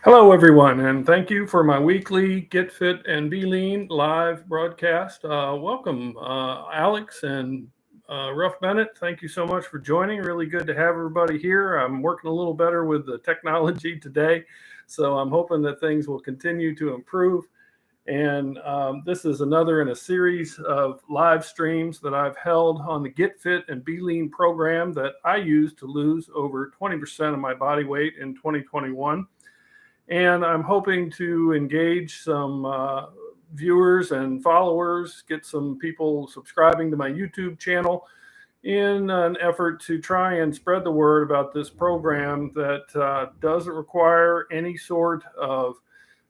Hello, everyone, and thank you for my weekly Get Fit and Be Lean live broadcast. Welcome, Alex and Ruff Bennett. Thank you so much for joining. Really good to have everybody here. I'm working a little better with the technology today, so I'm hoping that things will continue to improve. And this is another in a series of live streams that I've held on the Get Fit and Be Lean program that I used to lose over 20% of my body weight in 2021. And I'm hoping to engage some viewers and followers, get some people subscribing to my YouTube channel in an effort to try and spread the word about this program that doesn't require any sort of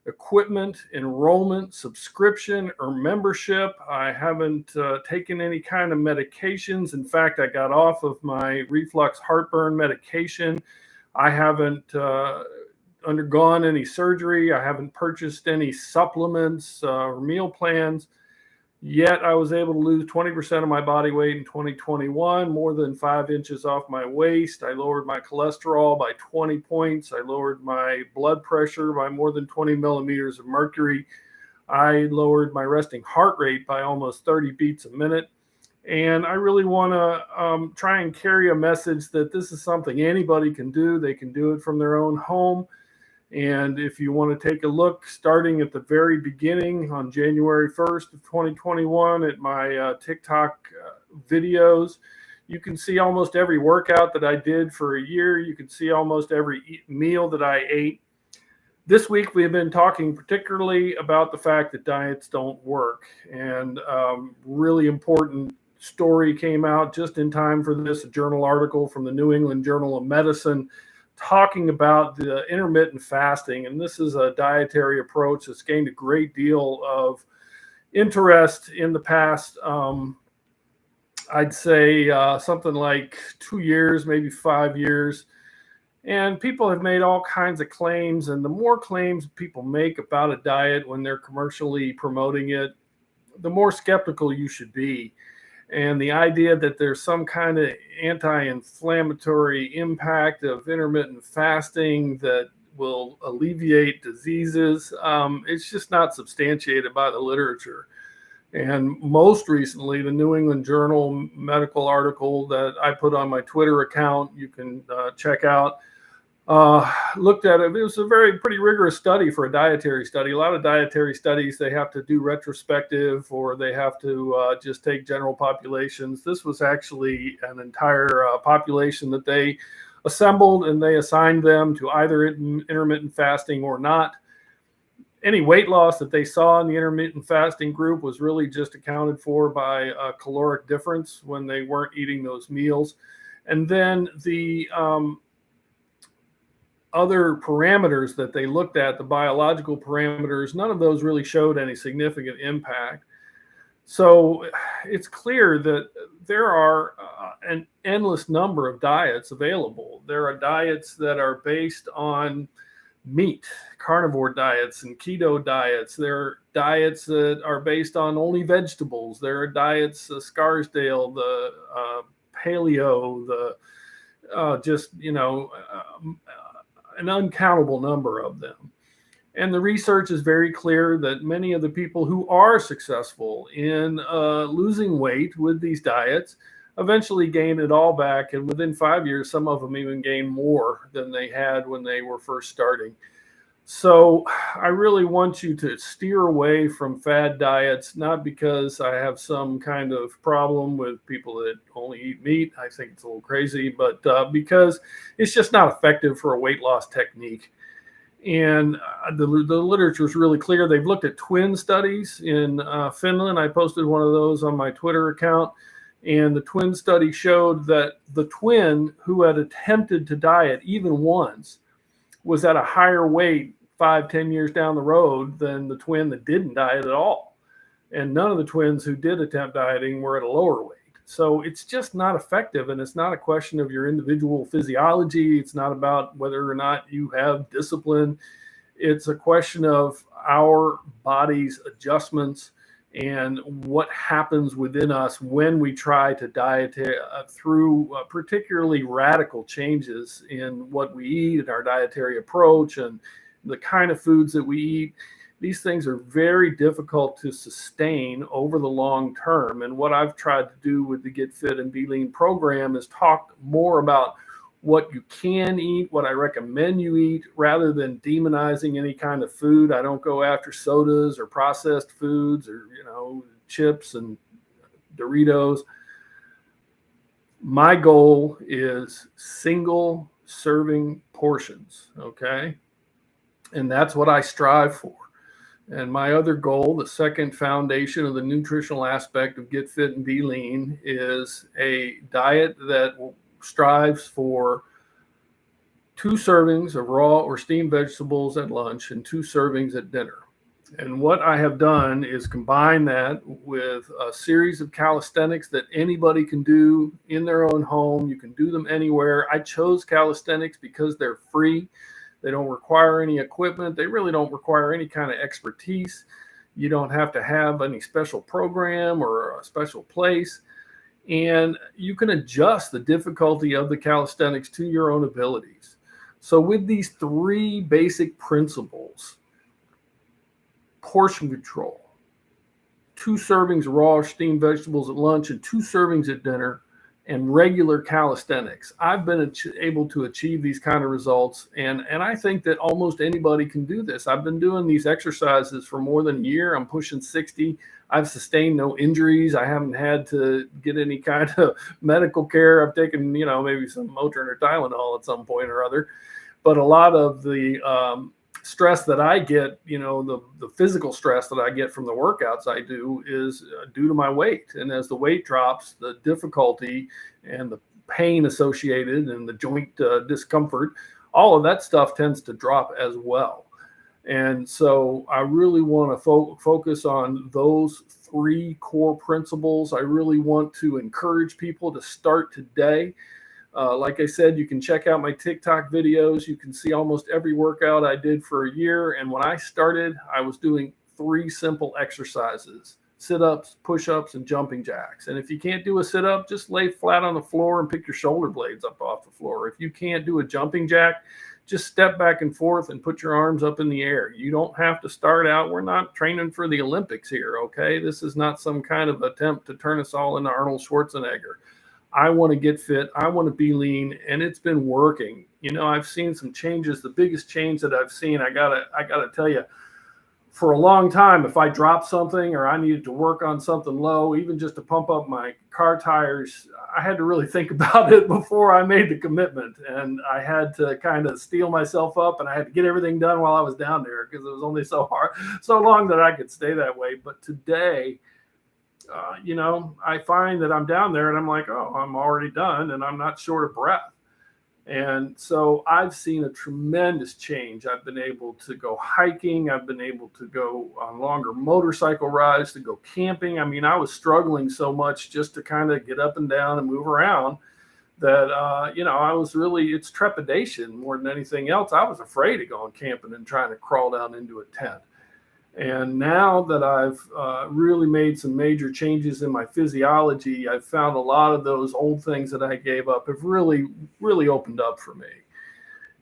equipment, enrollment, subscription, or membership. I haven't taken any kind of medications. In fact, I got off of my reflux heartburn medication. I haven't undergone any surgery. I haven't purchased any supplements or meal plans. Yet I was able to lose 20% of my body weight in 2021, more than 5 inches off my waist. I lowered my cholesterol by 20 points. I lowered my blood pressure by more than 20 millimeters of mercury. I lowered my resting heart rate by almost 30 beats a minute. And I really want to try and carry a message that this is something anybody can do. They can do it from their own home. And if you want to take a look, starting at the very beginning on January 1st of 2021 at my TikTok videos, you can see almost every workout that I did for a year. You can see almost every meal that I ate. This week, we have been talking particularly about the fact that diets don't work. And really important story came out just in time for this, a journal article from the New England Journal of Medicine talking about the intermittent fasting. And this is a dietary approach that's gained a great deal of interest in the past, I'd say something like 2 years, maybe 5 years. And people have made all kinds of claims. And the more claims people make about a diet when they're commercially promoting it, the more skeptical you should be. And the idea that there's some kind of anti-inflammatory impact of intermittent fasting that will alleviate diseases, it's just not substantiated by the literature. And most recently, the New England Journal medical article that I put on my Twitter account, you can check out, looked at it. It was a pretty rigorous study for a dietary study. A lot of dietary studies, they have to do retrospective or they have to just take general populations. This was actually an entire population that they assembled, and they assigned them to either intermittent fasting or not. Any weight loss that they saw in the intermittent fasting group was really just accounted for by a caloric difference when they weren't eating those meals. And then the other parameters that they looked at, the biological parameters, none of those really showed any significant impact. So it's clear that there are an endless number of diets available. There are diets that are based on meat, carnivore diets and keto diets. There are diets that are based on only vegetables. There are diets, Scarsdale, the paleo, the an uncountable number of them. And the research is very clear that many of the people who are successful in losing weight with these diets eventually gain it all back. And within 5 years, some of them even gain more than they had when they were first starting. So I really want you to steer away from fad diets, not because I have some kind of problem with people that only eat meat. I think it's a little crazy, but because it's just not effective for a weight loss technique. And the literature is really clear. They've looked at twin studies in Finland. I posted one of those on my Twitter account. And the twin study showed that the twin who had attempted to diet even once was at a higher weight 5-10 years down the road than the twin that didn't diet at all. And none of the twins who did attempt dieting were at a lower weight. So it's just not effective. And it's not a question of your individual physiology. It's not about whether or not you have discipline. It's a question of our body's adjustments and what happens within us when we try to diet through particularly radical changes in what we eat and our dietary approach and the kind of foods that we eat, these things are very difficult to sustain over the long term. And what I've tried to do with the Get Fit and Be Lean program is talk more about what you can eat, what I recommend you eat, rather than demonizing any kind of food. I don't go after sodas or processed foods or, chips and Doritos. My goal is single serving portions, okay? And that's what I strive for. And my other goal, the second foundation of the nutritional aspect of Get Fit and Be Lean, is a diet that strives for 2 servings of raw or steamed vegetables at lunch and 2 servings at dinner. And what I have done is combine that with a series of calisthenics that anybody can do in their own home. You can do them anywhere. I chose calisthenics because they're free. They don't require any equipment. They really don't require any kind of expertise. You don't have to have any special program or a special place. And you can adjust the difficulty of the calisthenics to your own abilities. So with these 3 basic principles, portion control, 2 servings of raw or steamed vegetables at lunch and 2 servings at dinner, and regular calisthenics, I've been able to achieve these kind of results. And I think that almost anybody can do this. I've been doing these exercises for more than a year. I'm pushing 60. I've sustained no injuries. I haven't had to get any kind of medical care. I've taken, maybe some Motrin or Tylenol at some point or other. But a lot of the stress that I get, the physical stress that I get from the workouts I do is due to my weight. And as the weight drops, the difficulty and the pain associated and the joint discomfort, all of that stuff tends to drop as well. And so I really want to focus on those 3 core principles. I really want to encourage people to start today. Like I said, you can check out my TikTok videos. You can see almost every workout I did for a year. And when I started, I was doing 3 simple exercises: sit-ups, push-ups, and jumping jacks. And if you can't do a sit-up, just lay flat on the floor and pick your shoulder blades up off the floor. If you can't do a jumping jack, just step back and forth and put your arms up in the air. You don't have to start out. We're not training for the Olympics here, okay? This is not some kind of attempt to turn us all into Arnold Schwarzenegger. I want to get fit. I want to be lean, and it's been working. I've seen some changes. The biggest change that I've seen, I gotta tell you, for a long time, if I dropped something or I needed to work on something low, even just to pump up my car tires, I had to really think about it before I made the commitment. And I had to kind of steel myself up, and I had to get everything done while I was down there because it was only so long that I could stay that way. But today, I find that I'm down there and I'm like, oh, I'm already done and I'm not short of breath. And so I've seen a tremendous change. I've been able to go hiking. I've been able to go on longer motorcycle rides, to go camping. I mean, I was struggling so much just to kind of get up and down and move around that, I was really, it's trepidation more than anything else. I was afraid of going camping and trying to crawl down into a tent. And now that I've really made some major changes in my physiology, I've found a lot of those old things that I gave up have really, really opened up for me.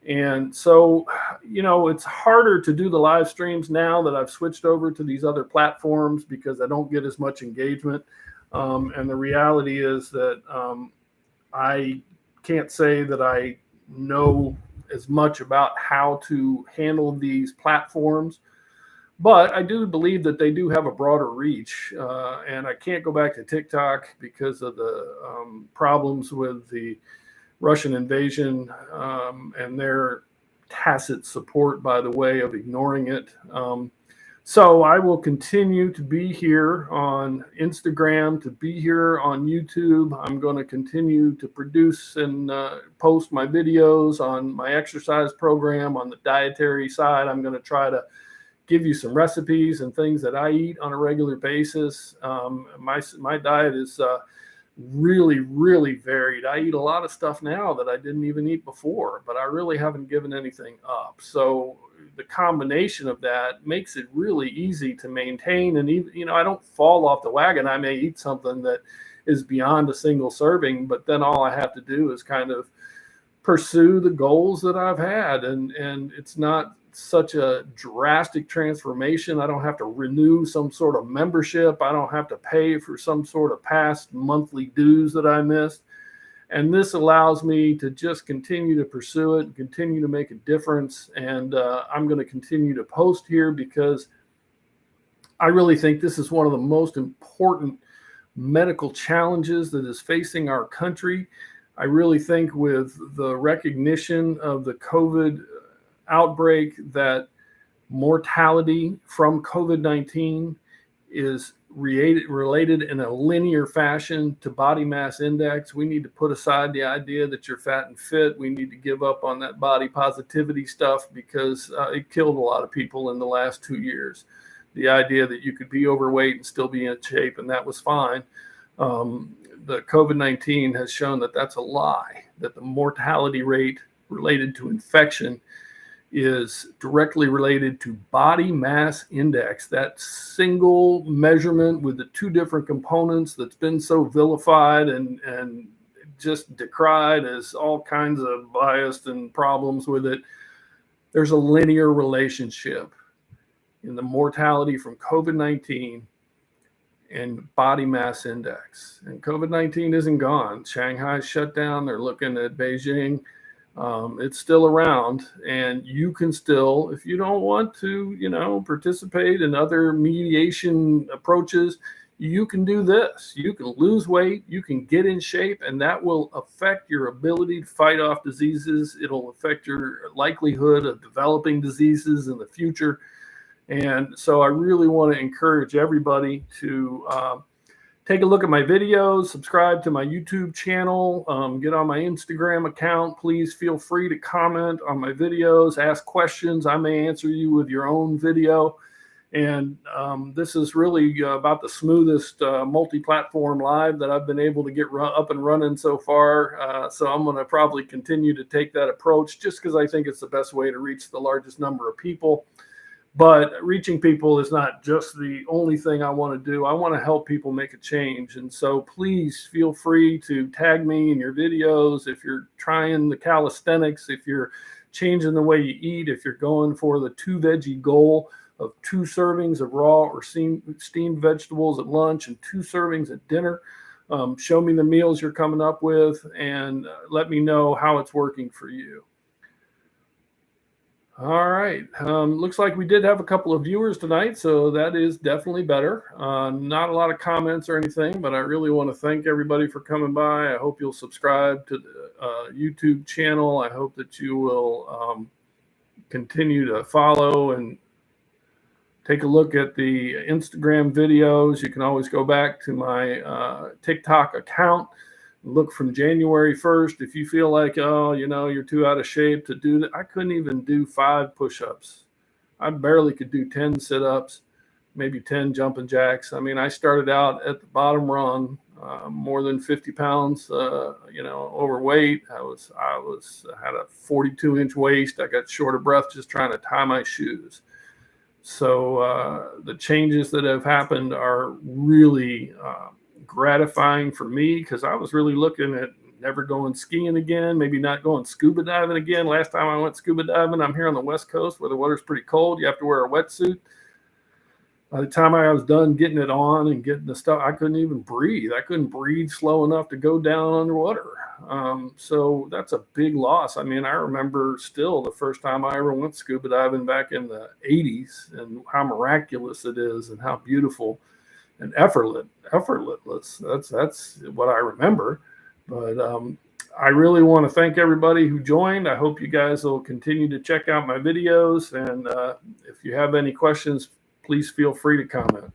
And so, it's harder to do the live streams now that I've switched over to these other platforms because I don't get as much engagement. And the reality is that I can't say that I know as much about how to handle these platforms. But I do believe that they do have a broader reach, and I can't go back to TikTok because of the problems with the Russian invasion and their tacit support, by the way, of ignoring it. So I will continue to be here on Instagram, to be here on YouTube. I'm going to continue to produce and post my videos on my exercise program. On the dietary side, I'm going to try to give you some recipes and things that I eat on a regular basis. My diet is really, really varied. I eat a lot of stuff now that I didn't even eat before, but I really haven't given anything up. So the combination of that makes it really easy to maintain. And even, I don't fall off the wagon. I may eat something that is beyond a single serving, but then all I have to do is kind of pursue the goals that I've had. And it's not such a drastic transformation. I don't have to renew some sort of membership. I don't have to pay for some sort of past monthly dues that I missed. And this allows me to just continue to pursue it and continue to make a difference. And I'm going to continue to post here because I really think this is one of the most important medical challenges that is facing our country. I really think with the recognition of the COVID outbreak that mortality from COVID-19 is related in a linear fashion to body mass index. We need to put aside the idea that you're fat and fit. We need to give up on that body positivity stuff because it killed a lot of people in the last 2 years. The idea that you could be overweight and still be in shape, and that was fine. The COVID-19 has shown that that's a lie, that the mortality rate related to infection is directly related to body mass index, that single measurement with the two different components that's been so vilified and just decried as all kinds of bias and problems with it. There's a linear relationship in the mortality from COVID-19 and body mass index. And COVID-19 isn't gone. Shanghai's shut down. They're looking at Beijing. It's still around, and you can still, if you don't want to, participate in other mediation approaches, you can do this. You can lose weight, you can get in shape, and that will affect your ability to fight off diseases. It'll affect your likelihood of developing diseases in the future. And so I really want to encourage everybody to take a look at my videos, subscribe to my YouTube channel, get on my Instagram account. Please feel free to comment on my videos, ask questions. I may answer you with your own video. And this is really about the smoothest multi-platform live that I've been able to get up and running so far. So I'm going to probably continue to take that approach just because I think it's the best way to reach the largest number of people. But reaching people is not just the only thing I want to do. I want to help people make a change. And so please feel free to tag me in your videos if you're trying the calisthenics, if you're changing the way you eat, if you're going for the 2 veggie goal of 2 servings of raw or steamed vegetables at lunch and 2 servings at dinner. Show me the meals you're coming up with and let me know how it's working for you. All right. Looks like we did have a couple of viewers tonight, so that is definitely better. Not a lot of comments or anything, but I really want to thank everybody for coming by. I hope you'll subscribe to the YouTube channel. I hope that you will continue to follow and take a look at the Instagram videos. You can always go back to my TikTok account. Look from January 1st. If you feel like, you're too out of shape to do that. I couldn't even do 5 push-ups. I barely could do 10 sit-ups, maybe 10 jumping jacks. I mean, I started out at the bottom rung, more than 50 pounds, overweight. I had a 42-inch waist. I got short of breath just trying to tie my shoes. So the changes that have happened are really gratifying for me because I was really looking at never going skiing again, maybe not going scuba diving again. Last time I went scuba diving, I'm here on the West Coast where the water's pretty cold. You have to wear a wetsuit. By the time I was done getting it on and getting the stuff, I couldn't even breathe. I couldn't breathe slow enough to go down underwater. So that's a big loss. I mean, I remember still the first time I ever went scuba diving back in the 80s and how miraculous it is and how beautiful and effortless. That's what I remember. But I really want to thank everybody who joined. I hope you guys will continue to check out my videos. And if you have any questions, please feel free to comment.